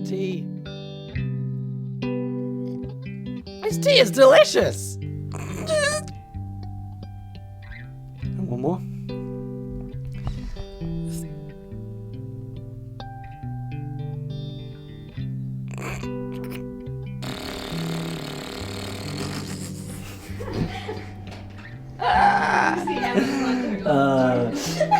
tea. This tea is delicious! And one more.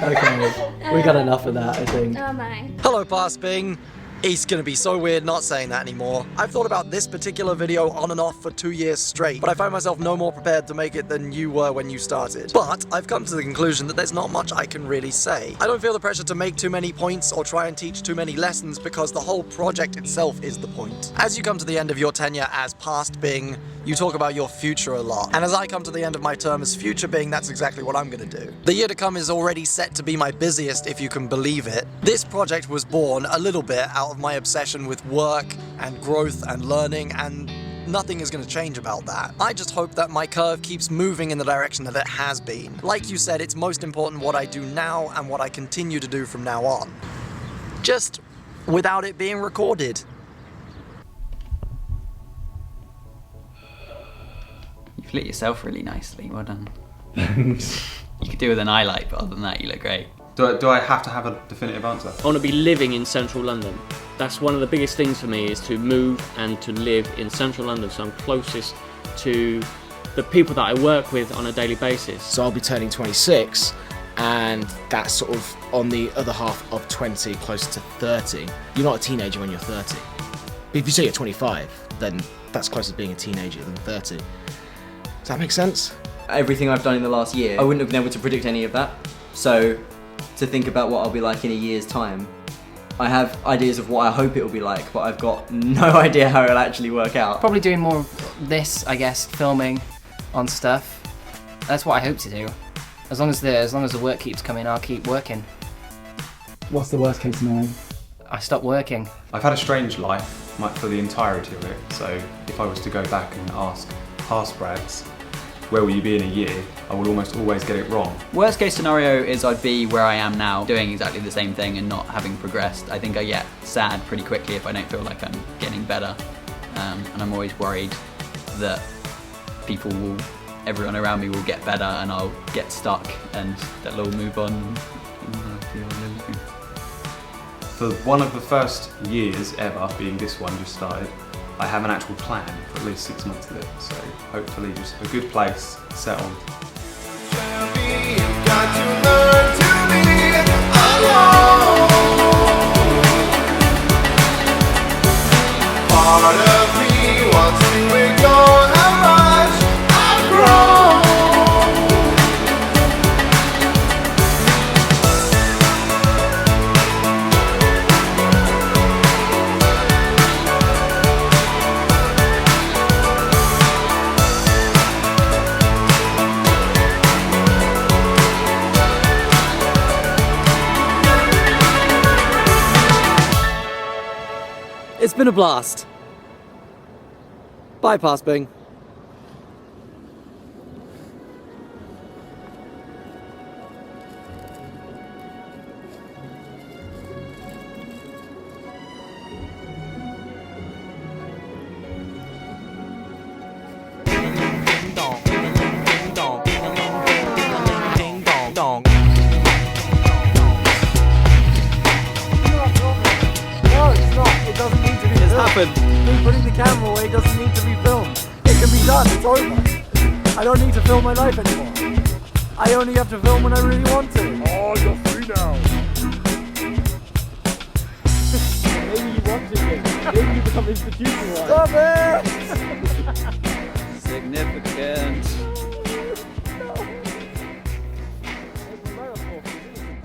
Okay, we got enough of that, I think. Oh my. Hello, Pasping. It's gonna be so weird not saying that anymore. I've thought about this particular video on and off for 2 years straight, but I find myself no more prepared to make it than you were when you started. But I've come to the conclusion that there's not much I can really say. I don't feel the pressure to make too many points or try and teach too many lessons because the whole project itself is the point. As you come to the end of your tenure as past Bing, you talk about your future a lot. And as I come to the end of my term as future Bing, that's exactly what I'm gonna do. The year to come is already set to be my busiest, if you can believe it. This project was born a little bit out of my obsession with work and growth and learning, and nothing is going to change about that. I just hope that my curve keeps moving in the direction that it has been. Like you said, it's most important what I do now and what I continue to do from now on. Just without it being recorded. You've lit yourself really nicely, well done. You could do with an eye light, but other than that, you look great. Do I have to have a definitive answer? I want to be living in central London. That's one of the biggest things for me, is to move and to live in central London, so I'm closest to the people that I work with on a daily basis. So I'll be turning 26, and that's sort of on the other half of 20, close to 30. You're not a teenager when you're 30. But if you say you're 25, then that's closer to being a teenager than 30. Does that make sense? Everything I've done in the last year, I wouldn't have been able to predict any of that. So to think about what I'll be like in a year's time, I have ideas of what I hope it will be like, but I've got no idea how it'll actually work out. Probably doing more of this, I guess, filming on stuff. That's what I hope to do. As long as the work keeps coming, I'll keep working. What's the worst case scenario? I stop working. I've had a strange life for the entirety of it, so if I was to go back and ask past Brads, where will you be in a year, I will almost always get it wrong. Worst case scenario is I'd be where I am now, doing exactly the same thing and not having progressed. I think I get sad pretty quickly if I don't feel like I'm getting better. And I'm always worried that everyone around me will get better and I'll get stuck and they'll all move on. For one of the first years ever, being this one just started, I have an actual plan for at least 6 months of it, so hopefully just a good place, settled. Part of me wants to ignore how much I've grown. It's been a blast. Bye, Pasping. Me putting the camera away doesn't need to be filmed. It can be done, it's over. I don't need to film my life anymore. I only have to film when I really want to. Oh, you're free now. Maybe you want to, maybe you become institutionalized. Stop it! Significant.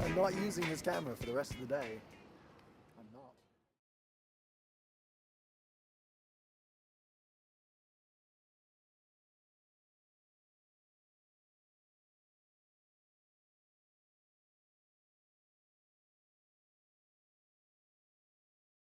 I'm not using his camera for the rest of the day.